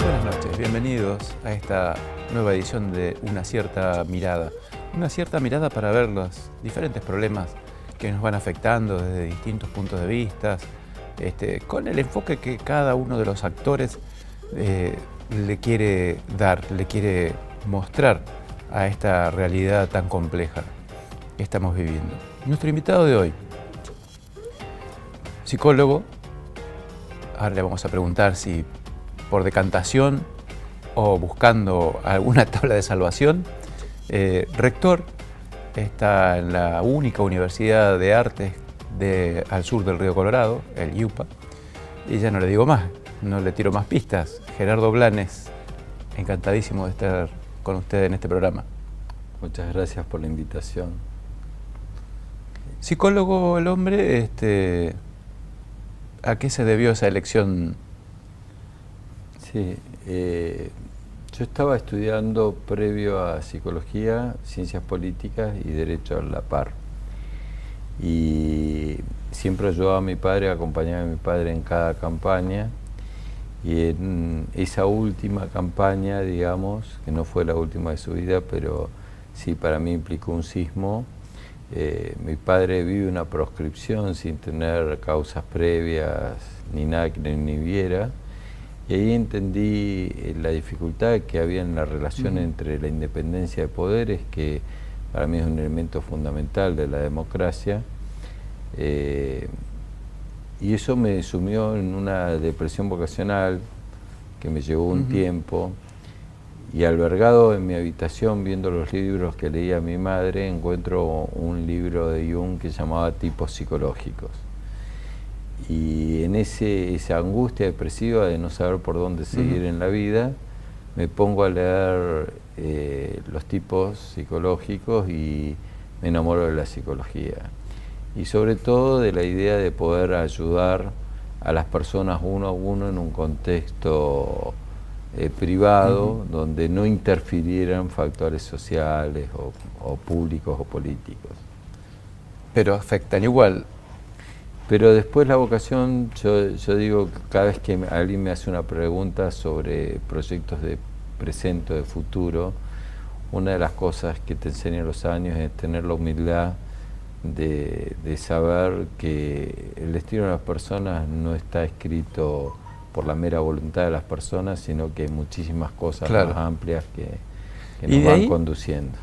Buenas noches, bienvenidos a esta nueva edición de Una Cierta Mirada. Una cierta mirada para ver los diferentes problemas que nos van afectando desde distintos puntos de vista, con el enfoque que cada uno de los actores le quiere dar, le quiere mostrar a esta realidad tan compleja que estamos viviendo. Nuestro invitado de hoy, psicólogo, ahora le vamos a preguntar si por decantación o buscando alguna tabla de salvación, rector, está en la única universidad de artes al sur del río Colorado, el UPA, y ya no le digo más, no le tiro más pistas. Gerardo Blanes, encantadísimo de estar con usted en este programa. Muchas gracias por la invitación. Psicólogo el hombre, ¿a qué se debió esa elección? Sí, yo estaba estudiando previo a psicología, ciencias políticas y derecho a la par. Y siempre ayudaba a mi padre, acompañaba a mi padre en cada campaña. Y en esa última campaña, digamos, que no fue la última de su vida, pero sí para mí implicó un sismo. Mi padre vive una proscripción sin tener causas previas ni nada que le inhibiera. Y ahí entendí la dificultad que había en la relación entre la independencia de poderes, que para mí es un elemento fundamental de la democracia, y eso me sumió en una depresión vocacional que me llevó un tiempo, y albergado en mi habitación viendo los libros que leía mi madre, encuentro un libro de Jung que se llamaba Tipos Psicológicos. Y en esa angustia depresiva de no saber por dónde seguir en la vida, me pongo a leer los tipos psicológicos y me enamoro de la psicología. Y sobre todo de la idea de poder ayudar a las personas uno a uno en un contexto privado, donde no interfirieran factores sociales o públicos o políticos. Pero afectan igual. Pero después la vocación, yo digo, cada vez que alguien me hace una pregunta sobre proyectos de presente o de futuro, una de las cosas que te enseñan los años es tener la humildad de saber que el destino de las personas no está escrito por la mera voluntad de las personas, sino que hay muchísimas cosas más amplias que nos van conduciendo.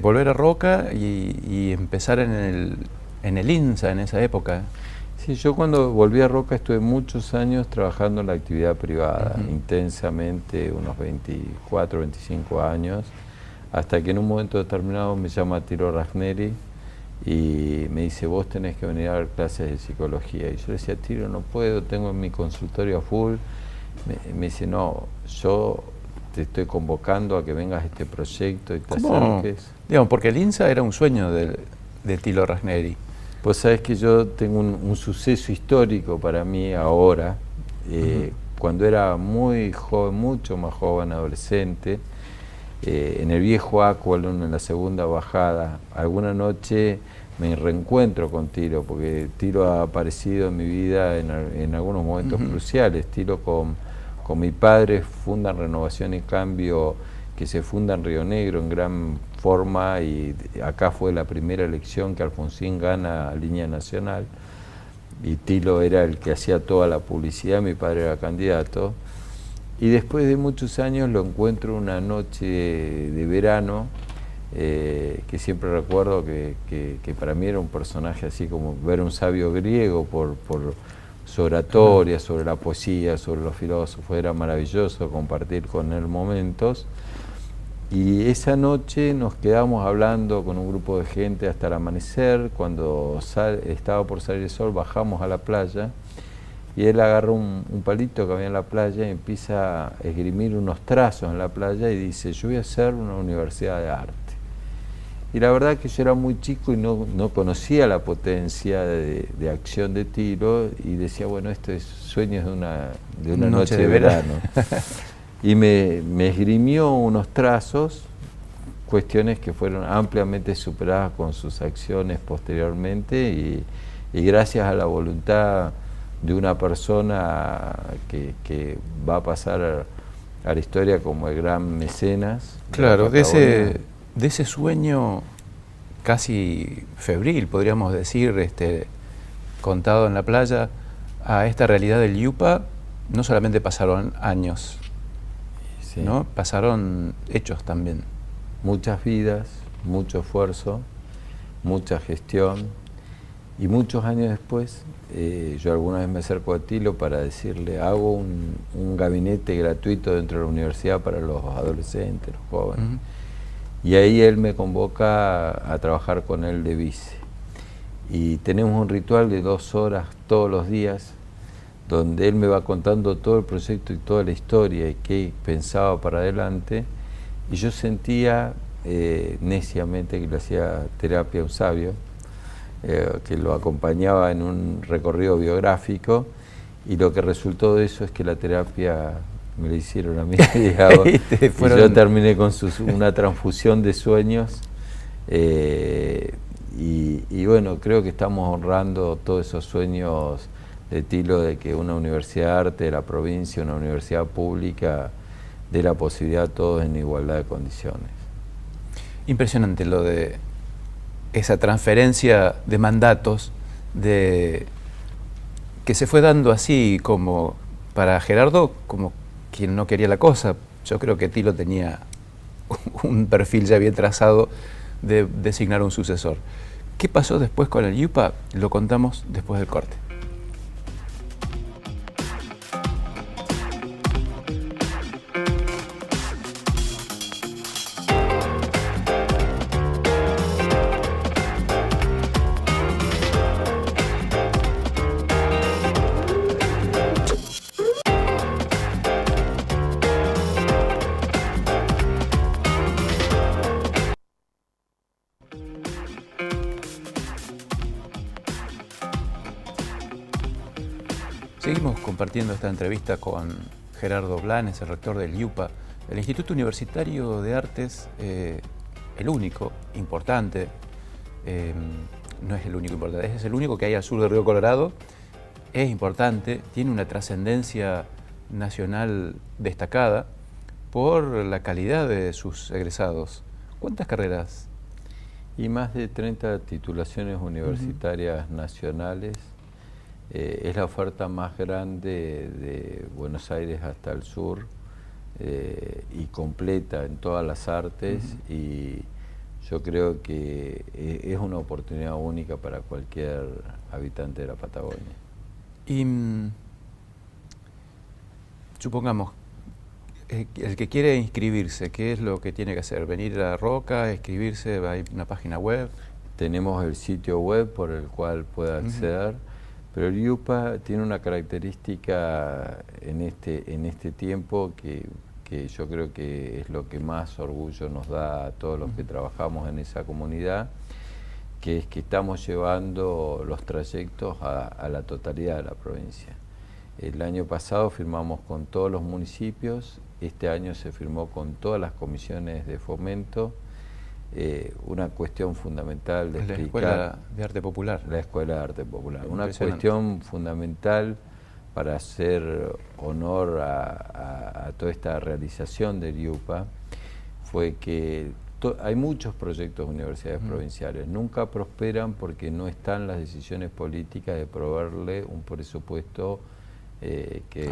Volver a Roca y empezar en el INSA en esa época. Sí, yo cuando volví a Roca estuve muchos años trabajando en la actividad privada, intensamente, unos 24, 25 años, hasta que en un momento determinado me llama Tilo Ragneri y me dice, vos tenés que venir a dar clases de psicología. Y yo le decía, Tilo, no puedo, tengo en mi consultorio a full. Me dice, no, yo te estoy convocando a que vengas a este proyecto y te acerques. Digamos, porque el INSA era un sueño de Tilo Ragneri. Pues sabes que yo tengo un suceso histórico para mí ahora. Cuando era muy joven, mucho más joven, adolescente, en el viejo Aqualon, en la segunda bajada, alguna noche me reencuentro con Tilo, porque Tilo ha aparecido en mi vida en algunos momentos cruciales. Tilo con mi padre fundan Renovación y Cambio, que se funda en Río Negro en gran forma, y acá fue la primera elección que Alfonsín gana a Línea Nacional, y Tilo era el que hacía toda la publicidad, mi padre era candidato, y después de muchos años lo encuentro una noche de verano, que siempre recuerdo que para mí era un personaje así como ver un sabio griego por su oratoria, sobre la poesía, sobre los filósofos. Era maravilloso compartir con él momentos. Y esa noche nos quedamos hablando con un grupo de gente hasta el amanecer. Cuando estaba por salir el sol, bajamos a la playa y él agarró un palito que había en la playa y empieza a esgrimir unos trazos en la playa y dice, yo voy a hacer una universidad de arte. Y la verdad que yo era muy chico y no conocía la potencia de acción de Tilo, y decía, bueno, esto es sueños de una noche de verano. Y me esgrimió unos trazos, cuestiones que fueron ampliamente superadas con sus acciones posteriormente, y gracias a la voluntad de una persona que va a pasar a la historia como el gran mecenas. Claro, de ese sueño casi febril, podríamos decir, contado en la playa, a esta realidad del Yupa, no solamente pasaron años, Sí. ¿no? Pasaron hechos también. Muchas vidas, mucho esfuerzo, mucha gestión, y muchos años después, yo alguna vez me acerco a Tilo para decirle, hago un gabinete gratuito dentro de la universidad para los adolescentes, los jóvenes. Y ahí él me convoca a trabajar con él de vice. Y tenemos un ritual de 2 horas todos los días, donde él me va contando todo el proyecto y toda la historia y qué pensaba para adelante. Y yo sentía neciamente que le hacía terapia a un sabio, que lo acompañaba en un recorrido biográfico, y lo que resultó de eso es que la terapia me la hicieron a mí, digamos, y yo terminé con una transfusión de sueños, y bueno, creo que estamos honrando todos esos sueños de Tilo, de que una universidad de arte de la provincia, una universidad pública, dé la posibilidad a todos en igualdad de condiciones. Impresionante lo de esa transferencia de mandatos que se fue dando así como para Gerardo, como quien no quería la cosa. Yo creo que Tilo tenía un perfil ya bien trazado de designar un sucesor. ¿Qué pasó después con el Yupa? Lo contamos después del corte. Seguimos compartiendo esta entrevista con Gerardo Blanes, el rector del IUPA, el Instituto Universitario de Artes, el único importante, no es el único importante, es el único que hay al sur del Río Colorado, es importante, tiene una trascendencia nacional destacada por la calidad de sus egresados. ¿Cuántas carreras? Y más de 30 titulaciones universitarias nacionales. Es la oferta más grande de Buenos Aires hasta el sur, y completa en todas las artes, y yo creo que es una oportunidad única para cualquier habitante de la Patagonia. Y supongamos, el que quiere inscribirse, ¿qué es lo que tiene que hacer? ¿Venir a Roca, inscribirse? ¿Hay una página web? Tenemos el sitio web por el cual puede acceder. Pero el IUPA tiene una característica en este tiempo que yo creo que es lo que más orgullo nos da a todos los que trabajamos en esa comunidad, que es que estamos llevando los trayectos a la totalidad de la provincia. El año pasado firmamos con todos los municipios, este año se firmó con todas las comisiones de fomento. Una cuestión fundamental de explicar. La Escuela de Arte Popular. La Escuela de Arte Popular. Una cuestión fundamental para hacer honor a toda esta realización del IUPA fue que hay muchos proyectos de universidades provinciales, nunca prosperan porque no están las decisiones políticas de proveerle un presupuesto que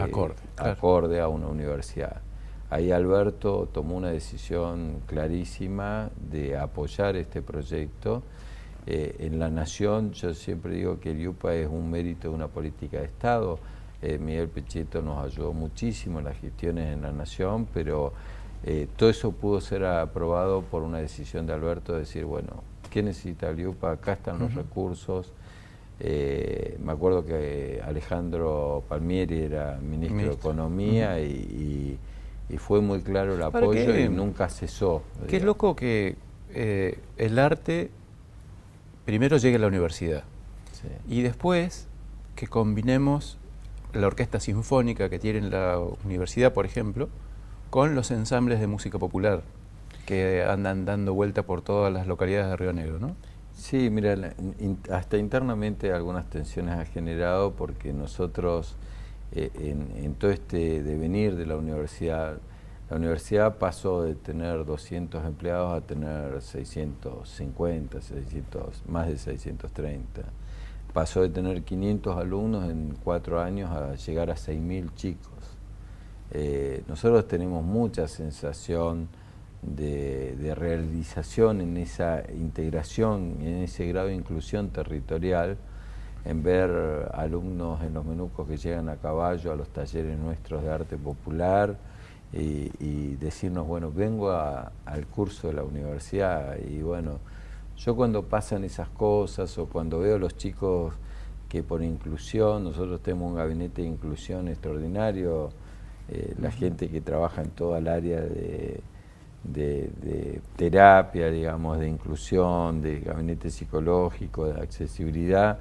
acorde a una universidad. Ahí Alberto tomó una decisión clarísima de apoyar este proyecto. En la Nación, yo siempre digo que el IUPA es un mérito de una política de Estado. Miguel Pichetto nos ayudó muchísimo en las gestiones en la Nación, pero todo eso pudo ser aprobado por una decisión de Alberto de decir, bueno, ¿qué necesita el IUPA? Acá están los recursos. Me acuerdo que Alejandro Palmieri era ministro de Economía y fue muy claro el apoyo y nunca cesó. Qué loco que el arte primero llegue a la universidad, y después que combinemos la orquesta sinfónica que tiene la universidad, por ejemplo, con los ensambles de música popular que andan dando vuelta por todas las localidades de Río Negro, ¿no? Sí, mira, hasta internamente algunas tensiones ha generado porque nosotros en todo este devenir de la universidad La universidad pasó de tener 200 empleados a tener 650, 600, más de 630. Pasó de tener 500 alumnos en 4 años a llegar a 6.000 chicos. Nosotros tenemos mucha sensación de realización en esa integración, en ese grado de inclusión territorial, en ver alumnos en los menucos que llegan a caballo a los talleres nuestros de arte popular y decirnos, bueno, vengo al curso de la universidad. Y bueno, yo cuando pasan esas cosas o cuando veo a los chicos que por inclusión, nosotros tenemos un gabinete de inclusión extraordinario, la gente que trabaja en toda el área de terapia, digamos, de inclusión, de gabinete psicológico, de accesibilidad.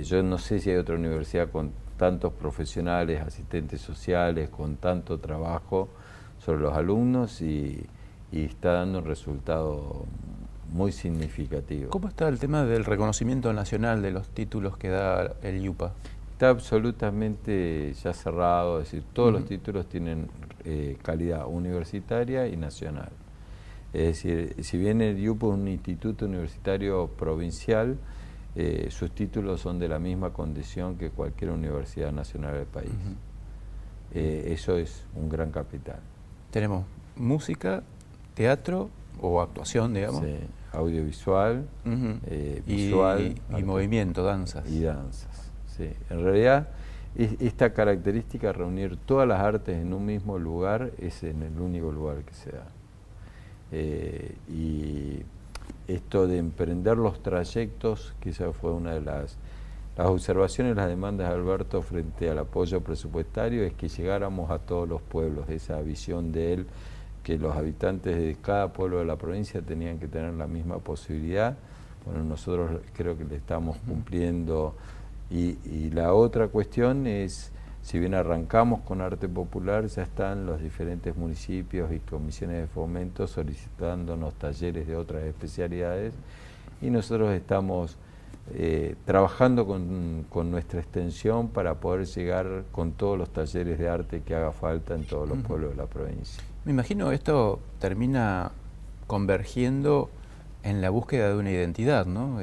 Yo no sé si hay otra universidad con tantos profesionales, asistentes sociales, con tanto trabajo sobre los alumnos y está dando un resultado muy significativo. ¿Cómo está el tema del reconocimiento nacional de los títulos que da el IUPA? Está absolutamente ya cerrado, es decir, todos los títulos tienen calidad universitaria y nacional. Es decir, si bien el IUPA es un instituto universitario provincial, sus títulos son de la misma condición que cualquier universidad nacional del país. Eso es un gran capital. Tenemos música, teatro o actuación, digamos. Sí, audiovisual, visual. Y movimiento, danzas. Y danzas. Sí, en realidad esta característica de reunir todas las artes en un mismo lugar es en el único lugar que se da. Y esto de emprender los trayectos, quizás fue una de las observaciones, las demandas de Alberto frente al apoyo presupuestario, es que llegáramos a todos los pueblos, esa visión de él, que los habitantes de cada pueblo de la provincia tenían que tener la misma posibilidad. Bueno, nosotros creo que le estamos cumpliendo. Y la otra cuestión es, si bien arrancamos con arte popular, ya están los diferentes municipios y comisiones de fomento solicitándonos talleres de otras especialidades y nosotros estamos trabajando con nuestra extensión para poder llegar con todos los talleres de arte que haga falta en todos los pueblos de la provincia. Me imagino esto termina convergiendo en la búsqueda de una identidad, ¿no?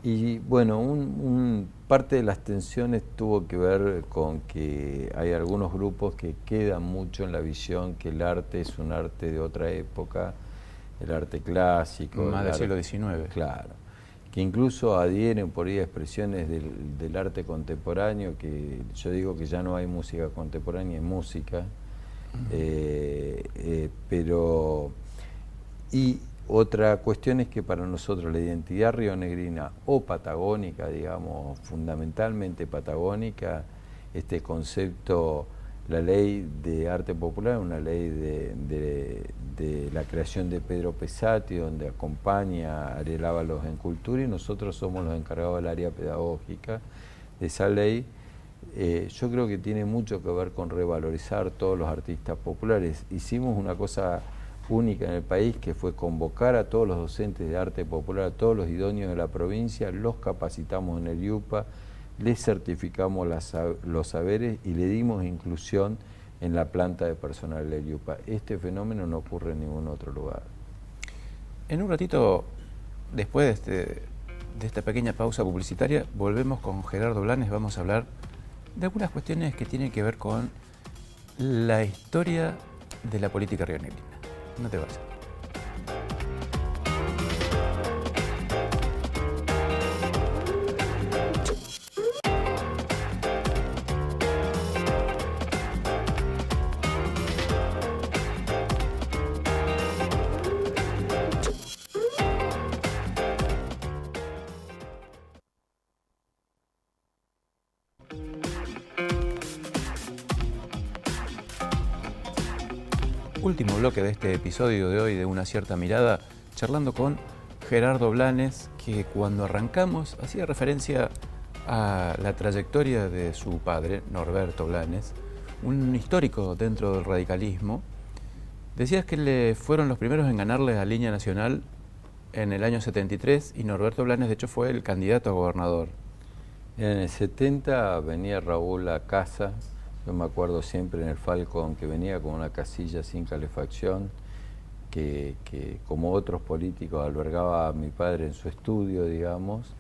Y bueno, parte de las tensiones tuvo que ver con que hay algunos grupos que quedan mucho en la visión que el arte es un arte de otra época, el arte clásico. Más del siglo XIX. Claro. Que incluso adhieren por ahí a expresiones del arte contemporáneo, que yo digo que ya no hay música contemporánea, hay música. Y otra cuestión es que para nosotros la identidad rionegrina o patagónica, digamos, fundamentalmente patagónica, este concepto, la ley de arte popular, una ley de la creación de Pedro Pesati, donde acompaña a Ariel Ábalos en cultura, y nosotros somos los encargados del área pedagógica de esa ley. Yo creo que tiene mucho que ver con revalorizar todos los artistas populares. Hicimos una cosa única en el país, que fue convocar a todos los docentes de arte popular, a todos los idóneos de la provincia, los capacitamos en el IUPA, les certificamos los saberes y le dimos inclusión en la planta de personal del IUPA. Este fenómeno no ocurre en ningún otro lugar. En un ratito, después de esta pequeña pausa publicitaria, volvemos con Gerardo Blanes. Vamos a hablar de algunas cuestiones que tienen que ver con la historia de la política rionegrina. No te vayas. Último bloque de este episodio de hoy de Una Cierta Mirada, charlando con Gerardo Blanes, que cuando arrancamos hacía referencia a la trayectoria de su padre, Norberto Blanes, un histórico dentro del radicalismo. Decías que fueron los primeros en ganarle a Línea Nacional en el año 73 y Norberto Blanes de hecho fue el candidato a gobernador. En el 70 venía Raúl a casa Yo me acuerdo siempre en el Falcon que venía con una casilla sin calefacción, que como otros políticos albergaba a mi padre en su estudio, digamos,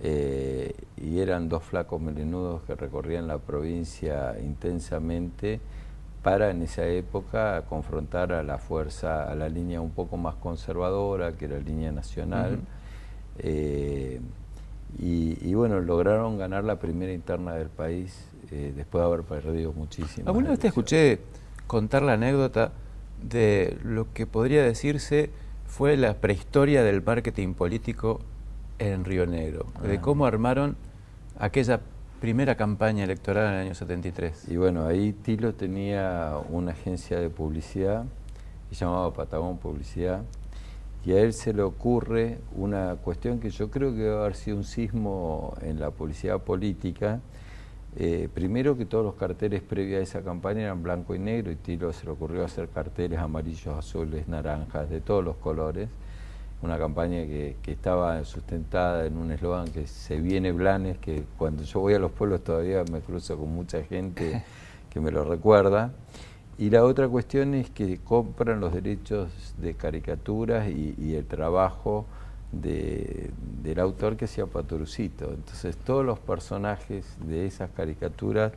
y eran dos flacos melenudos que recorrían la provincia intensamente para en esa época confrontar a la fuerza, a la línea un poco más conservadora, que era la línea nacional. Y bueno, lograron ganar la primera interna del país después de haber perdido muchísimo. Alguna vez te escuché contar la anécdota de lo que podría decirse fue la prehistoria del marketing político en Río Negro, de cómo armaron aquella primera campaña electoral en el año 73. Y bueno, ahí Tilo tenía una agencia de publicidad que se llamaba Patagón Publicidad, y a él se le ocurre una cuestión que yo creo que debe haber sido un sismo en la publicidad política. Primero, que todos los carteles previos a esa campaña eran blanco y negro, y Tilo se le ocurrió hacer carteles amarillos, azules, naranjas, de todos los colores. Una campaña que estaba sustentada en un eslogan que se viene Blanes, que cuando yo voy a los pueblos todavía me cruzo con mucha gente que me lo recuerda. Y la otra cuestión es que compran los derechos de caricaturas y el trabajo del autor que hacía Paturucito. Entonces todos los personajes de esas caricaturas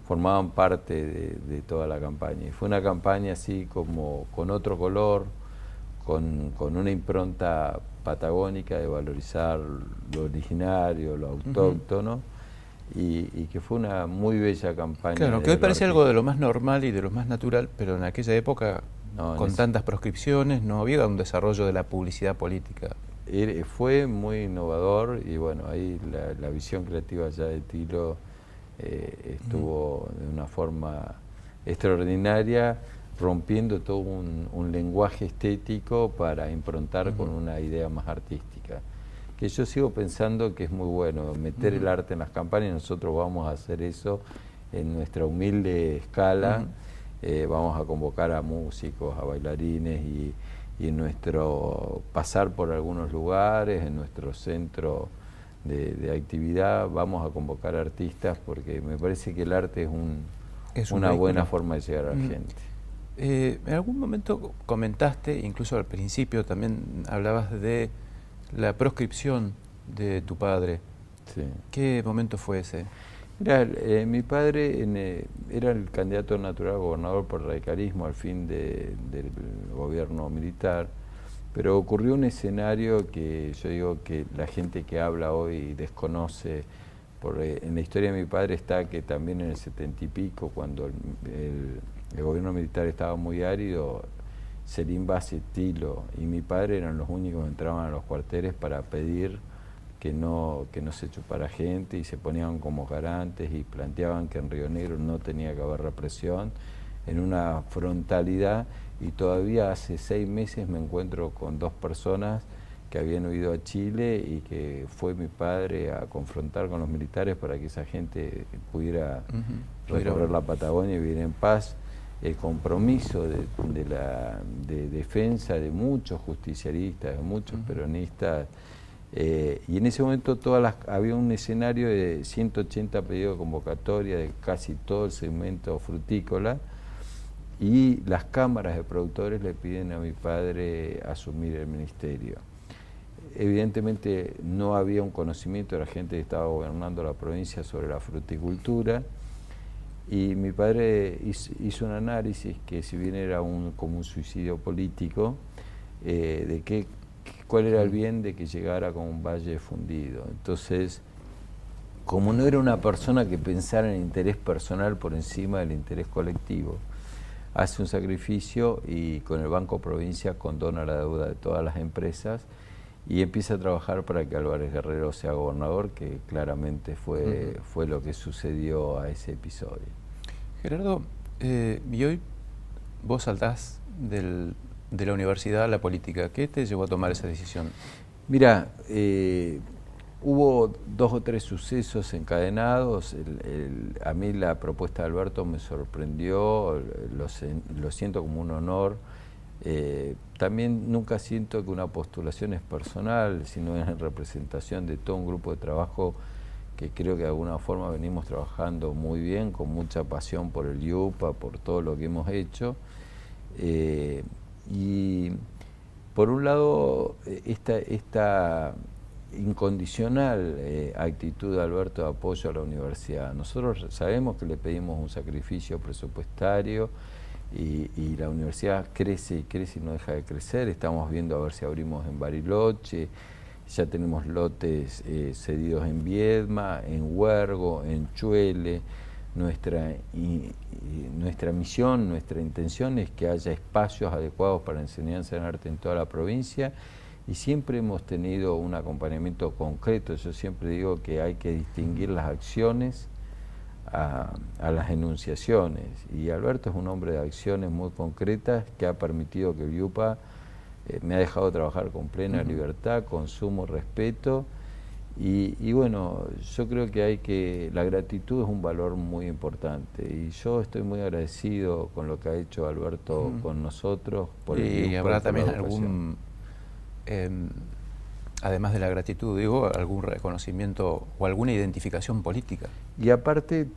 formaban parte de toda la campaña. Y fue una campaña así como con otro color, con una impronta patagónica de valorizar lo originario, lo autóctono, y que fue una muy bella campaña. Claro, que hoy parece algo de lo más normal y de lo más natural, pero en aquella época, con tantas proscripciones, no había un desarrollo de la publicidad política. Fue muy innovador, y bueno, ahí la visión creativa ya de Tilo estuvo de una forma extraordinaria, rompiendo todo un lenguaje estético para improntar con una idea más artística. Que yo sigo pensando que es muy bueno meter el arte en las campañas. Nosotros vamos a hacer eso en nuestra humilde escala. Vamos a convocar a músicos, a bailarines, y en nuestro pasar por algunos lugares, en nuestro centro de actividad, vamos a convocar artistas, porque me parece que el arte es una buena forma de llegar a la gente. En algún momento comentaste, incluso al principio también hablabas de la proscripción de tu padre. Sí. ¿Qué momento fue ese? Mira, mi padre era el candidato natural a gobernador por radicalismo al fin del gobierno militar, pero ocurrió un escenario que yo digo que la gente que habla hoy desconoce. En la historia de mi padre está que también en el 70 y pico, cuando el gobierno militar estaba muy árido, Selim Bassi, Tilo y mi padre eran los únicos que entraban a los cuarteles para pedir que no se chupara gente, y se ponían como garantes y planteaban que en Río Negro no tenía que haber represión, en una frontalidad. Y todavía hace 6 meses me encuentro con 2 personas que habían huido a Chile, y que fue mi padre a confrontar con los militares para que esa gente pudiera recorrer la Patagonia y vivir en paz. El compromiso de defensa de muchos justicialistas, de muchos peronistas, y en ese momento había un escenario de 180 pedidos de convocatoria de casi todo el segmento frutícola, y las cámaras de productores le piden a mi padre asumir el ministerio. Evidentemente no había un conocimiento de la gente que estaba gobernando la provincia sobre la fruticultura, y mi padre hizo un análisis que, si bien era como un suicidio político, de cuál era el bien de que llegara con un valle fundido. Entonces, como no era una persona que pensara en el interés personal por encima del interés colectivo, hace un sacrificio y con el Banco Provincia condona la deuda de todas las empresas y empieza a trabajar para que Álvarez Guerrero sea gobernador, que claramente fue lo que sucedió a ese episodio. Gerardo, y hoy vos saltás de la universidad a la política. ¿Qué te llevó a tomar esa decisión? Mira, hubo 2 o 3 sucesos encadenados. A mí la propuesta de Alberto me sorprendió, lo siento como un honor. También nunca siento que una postulación es personal, sino es en representación de todo un grupo de trabajo que creo que de alguna forma venimos trabajando muy bien, con mucha pasión por el IUPA, por todo lo que hemos hecho. Y por un lado, esta incondicional actitud de Alberto de apoyo a la universidad. Nosotros sabemos que le pedimos un sacrificio presupuestario y la universidad crece y crece y no deja de crecer. Estamos viendo a ver si abrimos en Bariloche, ya tenemos lotes cedidos en Viedma, en Huergo, en Chuele. Nuestra misión, nuestra intención es que haya espacios adecuados para enseñanza en arte en toda la provincia y siempre hemos tenido un acompañamiento concreto. Yo siempre digo que hay que distinguir las acciones a las enunciaciones y Alberto es un hombre de acciones muy concretas que ha permitido que el IUPA me ha dejado trabajar con plena libertad, con sumo respeto. Y bueno, yo creo que la gratitud es un valor muy importante y yo estoy muy agradecido con lo que ha hecho Alberto con nosotros. Y habrá también algún, además de la gratitud, digo, algún reconocimiento o alguna identificación política. Y aparte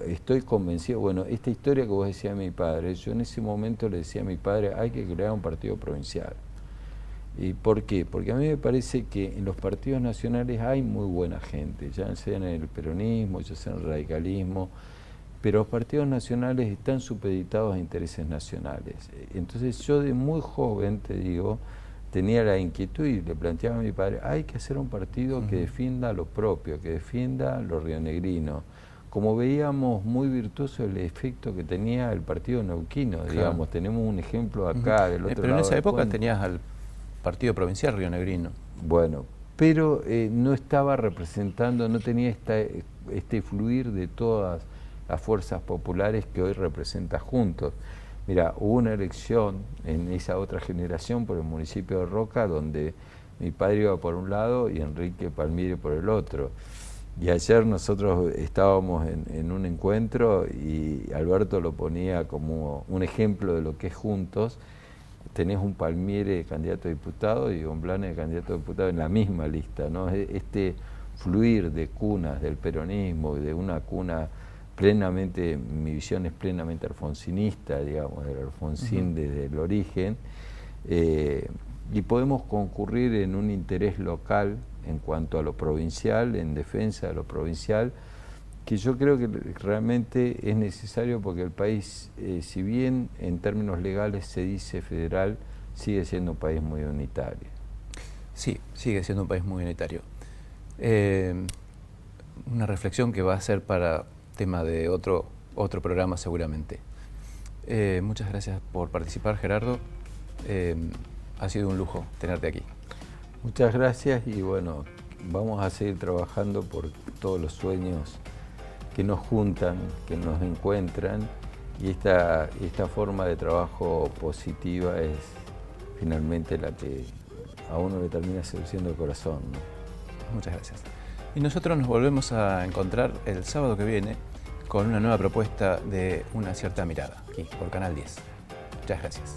estoy convencido, bueno, esta historia que vos decías de mi padre, yo en ese momento le decía a mi padre, hay que crear un partido provincial. ¿Y por qué? Porque a mí me parece que en los partidos nacionales hay muy buena gente, ya sea en el peronismo, ya sea en el radicalismo, pero los partidos nacionales están supeditados a intereses nacionales. Entonces yo de muy joven, te digo, tenía la inquietud y le planteaba a mi padre, hay que hacer un partido que defienda lo propio, que defienda lo rionegrino. Como veíamos muy virtuoso el efecto que tenía el partido neuquino, digamos, tenemos un ejemplo acá del otro lado. Pero en esa época tenías al Partido Provincial rionegrino. Bueno, pero no estaba representando, no tenía este fluir de todas las fuerzas populares que hoy representa Juntos. Mira, hubo una elección en esa otra generación por el municipio de Roca, donde mi padre iba por un lado y Enrique Palmieri por el otro. Y ayer nosotros estábamos en un encuentro y Alberto lo ponía como un ejemplo de lo que es Juntos. Tenés un Palmieri candidato a diputado y un Blanes candidato a diputado en la misma lista, ¿no? Este fluir de cunas del peronismo y de una cuna plenamente, mi visión es plenamente alfonsinista, digamos, del Alfonsín desde el origen, y podemos concurrir en un interés local en cuanto a lo provincial, en defensa de lo provincial, que yo creo que realmente es necesario porque el país, si bien en términos legales se dice federal, sigue siendo un país muy unitario. Sí, sigue siendo un país muy unitario. Una reflexión que va a ser para tema de otro programa seguramente. Muchas gracias por participar, Gerardo. Ha sido un lujo tenerte aquí. Muchas gracias y bueno, vamos a seguir trabajando por todos los sueños que nos juntan, que nos encuentran y esta forma de trabajo positiva es finalmente la que a uno le termina seduciendo el corazón, ¿no? Muchas gracias. Y nosotros nos volvemos a encontrar el sábado que viene con una nueva propuesta de Una Cierta Mirada, aquí por Canal 10. Muchas gracias.